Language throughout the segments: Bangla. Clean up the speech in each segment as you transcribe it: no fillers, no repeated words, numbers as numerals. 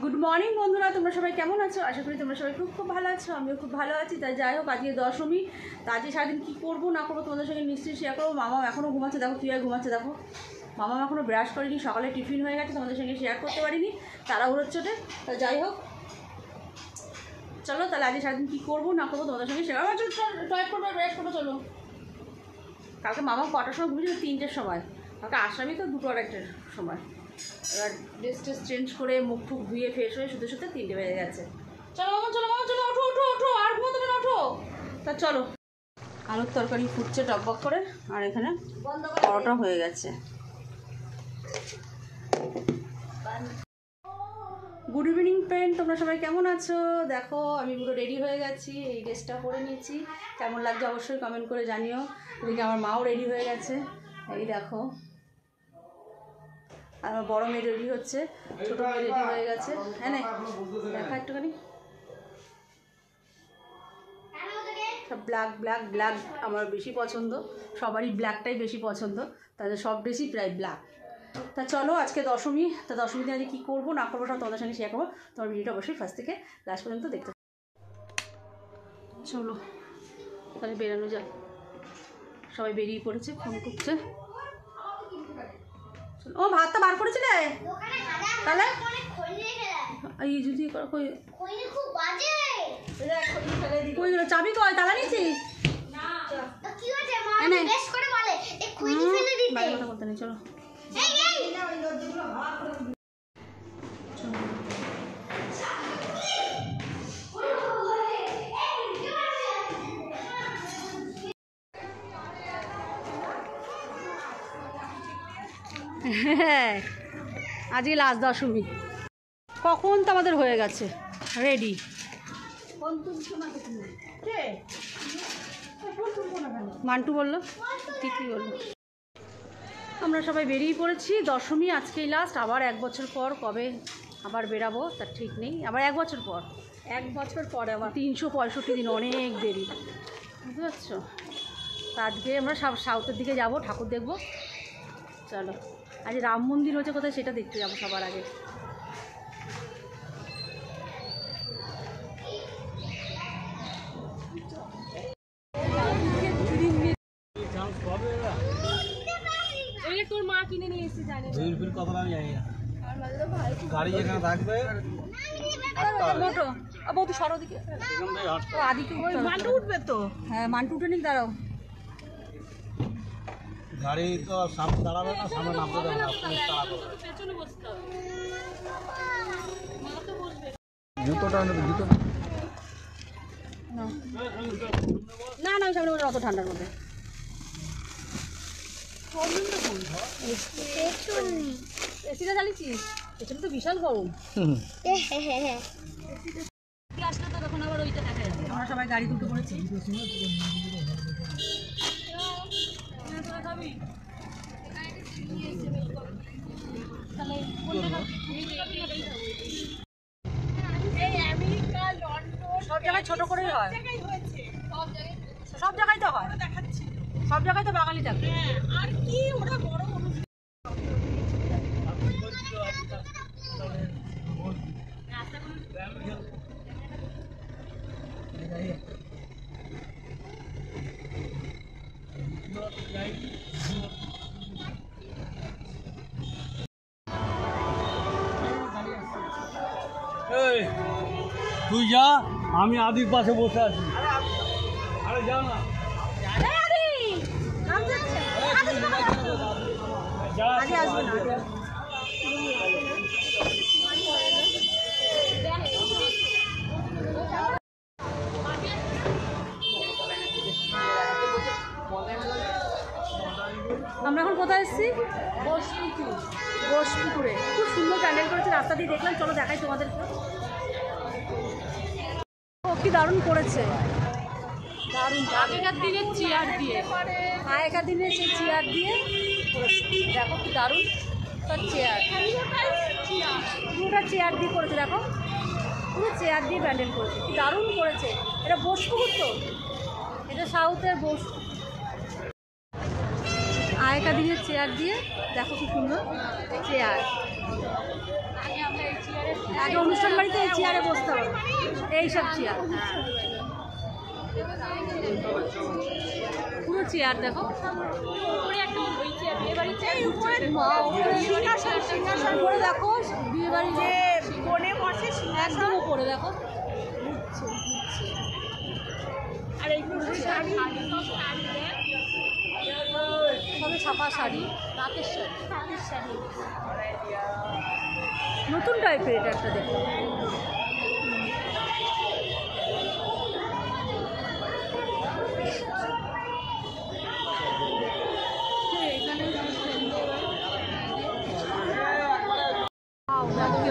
গুড মর্নিং বন্ধুরা, তোমরা সবাই কেমন আছো? আশা করি তোমরা সবাই খুব খুব ভালো আছো। আমিও খুব ভালো আছি। তাই যাই হোক, আজকে দশমী। তা আজকে সারাদিন কী করবো না করবো তোমাদের সঙ্গে নিশ্চয়ই শেয়ার করবো। মামা এখনও ঘুমাচ্ছে, দেখো কীভাবে ঘুমাচ্ছে দেখো। মামা এখনও ব্রাশ করিনি, সকালে টিফিন হয়ে গেছে, তোমাদের সঙ্গে শেয়ার করতে পারিনি, তাড়াহুড়োর চোটে। তা যাই হোক, চলো তাহলে আজকে সারাদিন কী করবো না করবো তোমাদের সঙ্গে শেয়ার। আমার টয়েট করবো, ব্রাশ করবো, চলো। কালকে মামা কটার সময় ঘুমিয়েছিল? 3টের সময়। কালকে আসামি তো 2-2:30 সময়। এবার ড্রেস টেস চেঞ্জ করে মুখ টুক ধুয়ে ফ্রেশ হয়ে শুতে শুতে 3টে বেজে গেছে। চলো মামা, চলো মামা, চলো, ওঠো ওঠো ওঠো, আর ঘুমোতে না, ওঠো। তা চলো, আলুর তরকারি ফুটছে টকবক করে, আর এখানে পরোটা হয়ে গেছে। গুড ইভিনিং ফ্রেন্ড, তোমরা সবাই কেমন আছো? দেখো আমি পুরো রেডি হয়ে গেছি, এই ড্রেসটা পরে নিয়েছি। কেমন লাগছে অবশ্যই কমেন্ট করে জানিও। এদিকে আমার মাও রেডি হয়ে গেছে, এই দেখো। আর আমার বড়ো মেয়ে রেডি হচ্ছে, ছোটো মেয়ে রেডি হয়ে গেছে। হ্যাঁ না, দেখা একটুখানি। সব ব্ল্যাক ব্ল্যাক ব্ল্যাক আমার বেশি পছন্দ, সবারই ব্ল্যাকটাই বেশি পছন্দ, তাদের সব ড্রেসই প্রায় ব্ল্যাক। তা চলো, আজকে দশমী। তা দশমী দিন আজকে কী করবো না করবো সব তোমাদের সঙ্গে শেয়ার করবো। তোমার ভিডিওটা অবশ্যই ফার্স্ট থেকে লাস্ট পর্যন্ত দেখতে। চলো তাহলে বেরানো যায়। সবাই বেরিয়ে পড়েছে, ফোন করছে। ও ভাতটা বার করেছিলে তাহলে? এই যদি চাবি কয়, তালা নিয়েছিস? কথা বলতে নেই, চলো। হ্যাঁ, আজকে লাস্ট দশমী। কখন তো আমাদের হয়ে গেছে রেডি। মান্টু বললো, তিথি বললো। আমরা সবাই বেরিয়ে পড়েছি। দশমী আজকেই লাস্ট, আবার 1 বছর পর কবে আবার বেরাবো তার ঠিক নেই। আবার 1 বছর পর, 1 বছর পরে আবার 365 দিন, অনেক দেরি, বুঝতে পারছো? তা আজকে আমরা সাউথের দিকে যাব, ঠাকুর দেখবো। চলো, আজ রাম মন্দির হচ্ছে কোথায় সেটা দেখতে যাবো সবার আগে। তোর মা কিনে নিয়ে এসেছে, জানি কথা আমি জানি না। গাড়ি যেখানে থাকবে মোটো বৌদি সরো দিকে, আদিকে মান্টু উঠবে তো। হ্যাঁ মান্টু উঠে নিক, দাঁড়াও। গাড়ি তো সামনে দাঁড়াবে না, সামনে নামতে দেবে না, পেছনে বসতে হবে। জুতোটা জুতো না না, সামনে বসে অত ঠান্ডার মধ্যে। এসিটা চালিয়েছিস? পেছনে তো বিশাল গরম। আসলে তো তখন আবার ওইটা দেখা যাবে। আমরা সবাই গাড়ি দুটো করেছি। সব জায়গায় ছোট করেই হয়, সব জায়গায় তো হয়, সব জায়গায় তো বাঙালি থাকে। আর কি ওরা বড় তুই যা, আমি আদির পাশে বসে আছি। আরে যাও না, আমরা এখন কোথায় এসেছি? ঘোষপুকুরে। খুব সুন্দর প্যান্ডেল করেছে, রাস্তা দিয়ে দেখলাম। চলো দেখাই তোমাদেরকে। ও কি দারুণ করেছে, দারুণ। আগেকার দিনের চেয়ার দিয়ে, আগেকার দিনের সেই চেয়ার দিয়ে করেছে। দেখো কি দারুণ তার চেয়ার, পুরোটা চেয়ার দিয়ে করেছে। দেখো পুরো চেয়ার দিয়ে প্যান্ডেল করেছে, কি দারুণ করেছে। এটা ঘোষপুকুর তো, এটা সাউথের ঘোষপুকুর। আগেকার দিনের চেয়ার দিয়ে দেখো কি সুন্দর চেয়ার। আগে অনুষ্ঠান বাড়িতে এই চেয়ারে বসতে হবে, এইসব চেয়ার, পুরো চেয়ার দেখো। সিংহাসন করে দেখো, বিয়ে বাড়ি যে কোণে বসে একদম উপরে দেখো। আর এইগুলো সবে ছাপা শাড়ি, তাঁতের শাড়ি, নতুন টাইপের এটা একটা দেখো।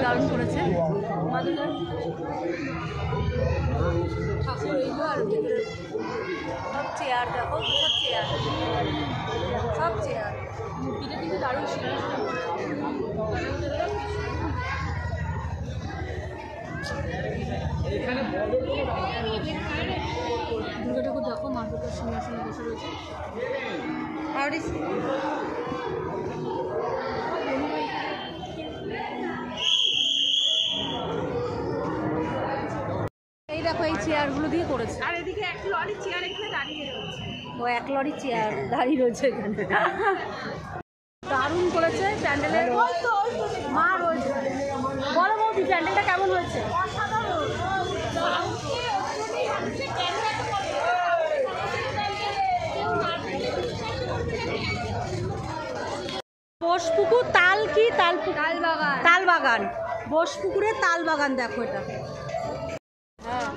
দারুণ করেছে ঠাকুর, এইগুলো আর সব চেয়ার দেখো, সব চেয়ার মূর্তিটা কিন্তু দারুণ। দুর্গা ঠাকুর দেখো, মা দুর্গার সিংহাসনে বসে রয়েছে। এই দেখো এই চেয়ারগুলো দিয়ে করেছে, আর এদিকে এক লরি চেয়ার এখানে দাঁড়িয়ে রয়েছে। ও এক লরি চেয়ার দাঁড়িয়ে রয়েছে এখানে, দারুণ করেছে প্যান্ডেলের। মা রয়েছে, বলো বৌদি প্যান্ডেলটা কেমন হয়েছে? বোসপুকুর তাল কি তালবাগান, বোসপুকুরের তালবাগান দেখো এটা। হ্যাঁ,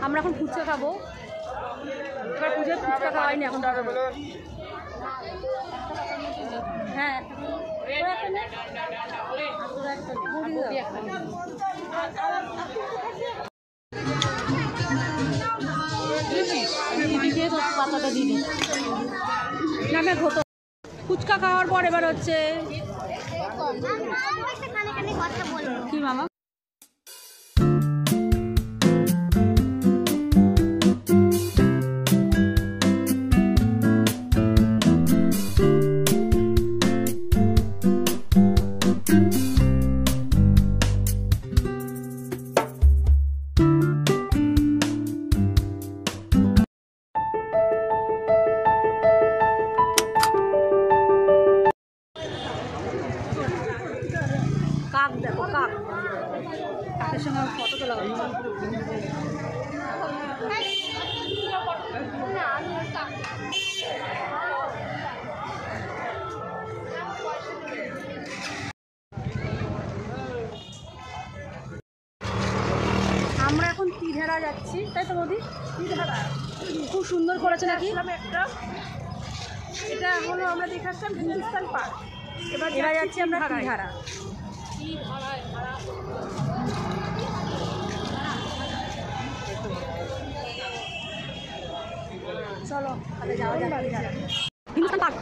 আমরা এখন ফুচকা খাবো, এবার পুজোয় ফুচকা খাওয়াই নি এখন। হ্যাঁ পাতাটা দিদি না না ঘটো। ফুচকা খাওয়ার পর এবার হচ্ছে কি মামা, কাক দেখো, কাকের সঙ্গে ফটো তোলা হবে। আমরা এখন তিধারা যাচ্ছি, তাই তো বৌদি? তিধারা খুব সুন্দর করেছে নাকি একটা। এটা হলো আমরা দেখে আসলাম হিন্দুস্তান পার্ক, এবার যাচ্ছি আমরা তিধারা। চলো তাহলে যাওয়া যাক হিন্দুস্তান পার্ক।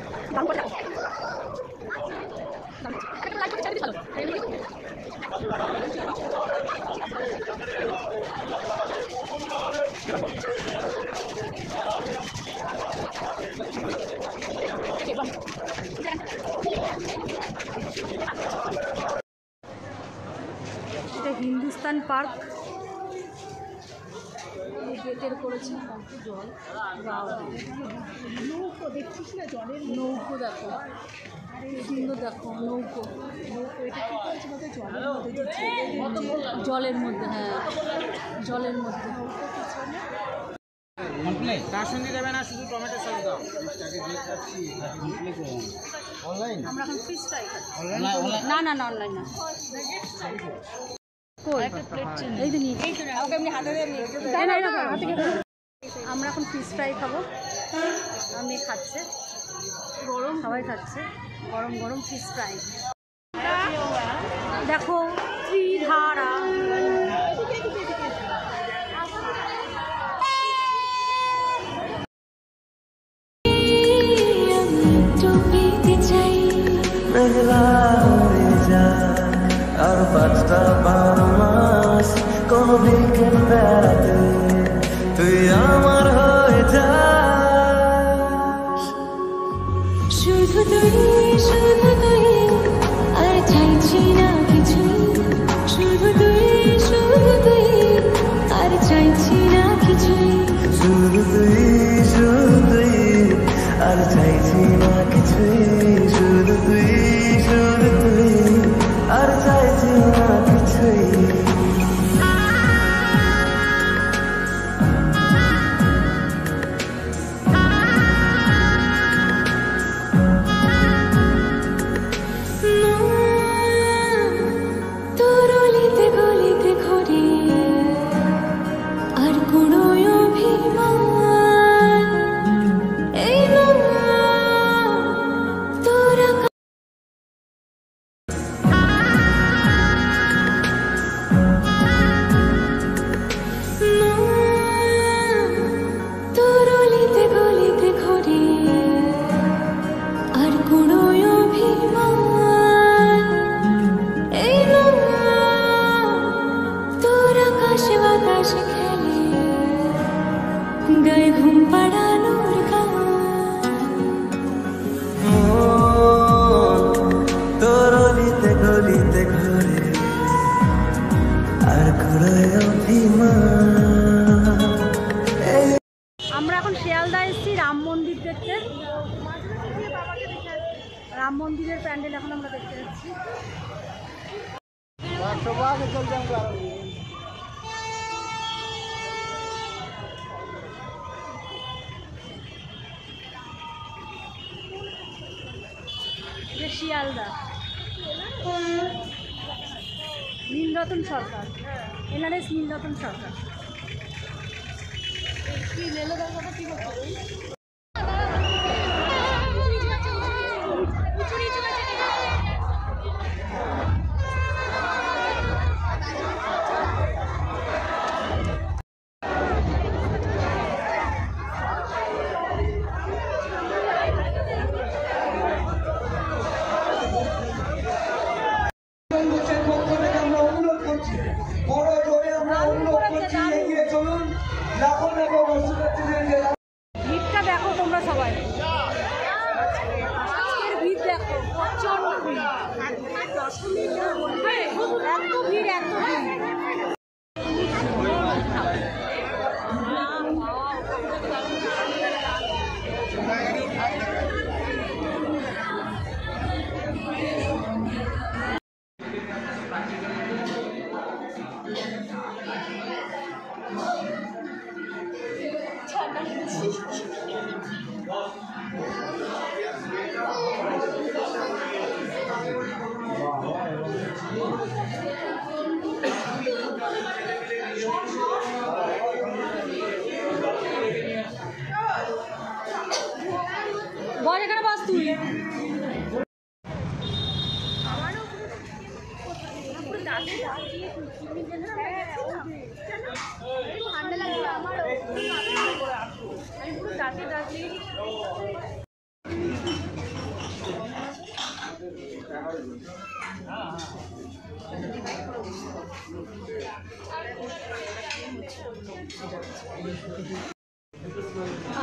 এটা হিন্দুস্তান পার্ক, গেটের করেছে জল, নৌকো দেখছিস না, জলের নৌকো দেখো, সুন্দর দেখো নৌকো, জলের মধ্যে, হ্যাঁ জলের মধ্যে। তার সঙ্গে যাবে না, শুধু টমেটো সস দাও। অনলাইন আমরা এখন ফিশ ফ্রাই খাচ্ছি। না না না অনলাইন না, আমরা এখন ফিশ ফ্রাই খাবো। আমি খাচ্ছে গরম, সবাই খাচ্ছে গরম গরম ফিশ ফ্রাই। দেখো ত্রিধারা, আর 5টা 12 মাস কোন বিকেল বেড়াতে তুই আমার হয়ে যাস। শুধু তুই আর চাইছি না কিছু, শুধু তুই তুই আর চাইছি না কিছুই, শুধু তুই আর চাইছি না কিছুই। তোর অলিতে গলিতে ঘুরি আর কুড়োয় অভিমান, এই না তোরা তোর অলিতে গলিতে ঘুরি আর কুড়োয় অভিমান, এই না তোর আকাশ বাতাস খেলে গায়ে ঘুম পাড়ানোর গান। তোর অলিতে গলিতে ঘুরে আর ঘুরায় অভিমান। আমরা এখন শিয়ালদা এসেছি রাম মন্দির দেখতে। রাম মন্দিরের প্যান্ডেল এখন আমরা দেখতে যাচ্ছি। এটা শিয়ালদা, নীলরতন সরকার, এনআরএস নীলরতন সরকার। কি লেলো দরকারটা কি করতে? ভিড়টা দেখো তোমরা সবাই, আজকের ভিড় দেখো, প্রচন্ড ভিড়, এত ভিড় এত ভিড়। বল এখানে বস তুই। ঠান্ডা লাগছে আমারও, আমি পুরো ডাকে ডাকি।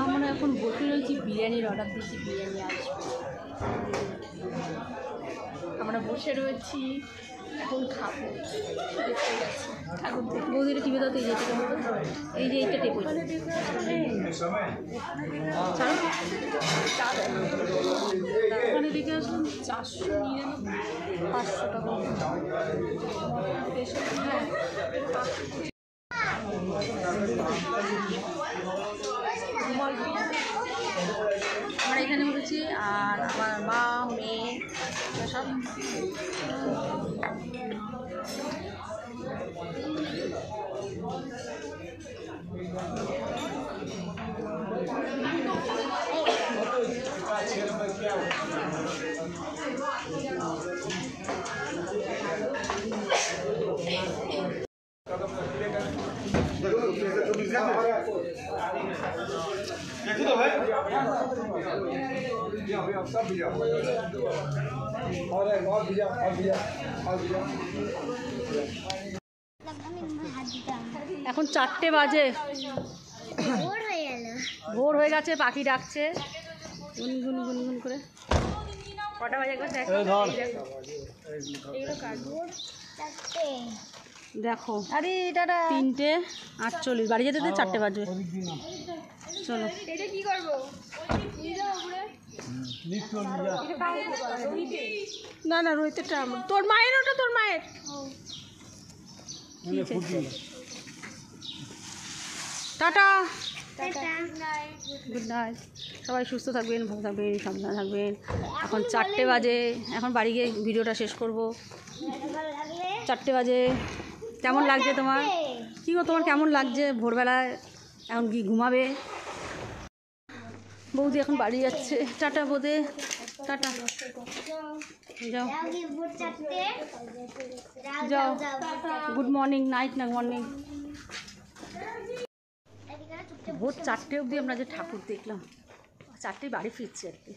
আমরা এখন বসে রয়েছি, বিরিয়ানির অর্ডার দিচ্ছি, বিরিয়ানি আসবে। আমরা বসে রয়েছি, এখন খাবো। বৌদিটা টিভি দাও তো, এই যে এই যে এইটা টেপ ওখানে দেখে আসলাম 499, 500 টাকা। হ্যাঁ আমরা এখানে বসেছি, আর আমার মা মেয়ে সব। এখন 4টে বাজে, ভোর হয়ে গেছে, পাখি ডাকছে গুনগুন গুনগুন করে। কটা বাজে একবার দেখো, এগুলো কাটবো। দেখো আরে দাদা 3:48 বাড়ি যেতে যেতে 4টে বাজবে। চলো এটা কি করবো না না রোহিতেরটা আমার তোর মায়ের ওটা তোর মায়ের টাটা, গুড নাইট। সবাই সুস্থ থাকবেন, ভালো থাকবেন, সাবধানে থাকবেন। এখন 4টে বাজে, এখন বাড়ি গিয়ে ভিডিওটা শেষ করব। 4টে বাজে। কেমন লাগছে তোমার? কী গো তোমার কেমন লাগছে ভোরবেলায়? এখন কি ঘুমাবে? বৌদি এখন বাড়ি যাচ্ছে। টাটা বোধে, টাটা, যাও যাও, গুড মর্নিং, নাইট না মর্নিং। ভোর 4টে অবধি আমরা যে ঠাকুর দেখলাম, 4টে বাড়ি ফিরছি আর কি।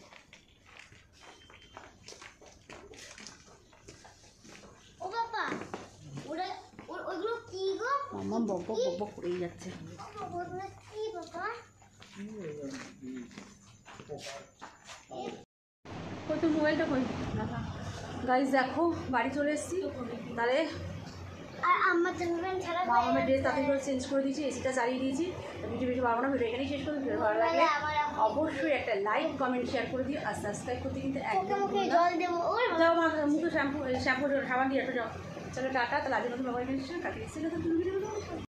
মাম্মা বক বক বক বক করেই যাচ্ছে। কই তোর মোবাইলটা কই? গাইজ দেখো বাড়ি চলে এসেছি। তাহলে মামামের ড্রেস তাড়াতাড়ি করে চেঞ্জ করে দিয়েছি, এসিটা চালিয়ে দিয়েছি। ভিডিও পারবো না, ভিডিও এখানেই শেষ করবো। ভিডিও ভালো লাগলে অবশ্যই একটা লাইক কমেন্ট শেয়ার করে দিও, আর সাবস্ক্রাইব করতে কিন্তু একদম যাও। মুখে শ্যাম্পু সাবান দিয়ে একটা যাও। চলো টাটা। তাহলে আজকের মতো বাবা এখানে কাটিয়ে এসেছিল তো তুমি ভিডিও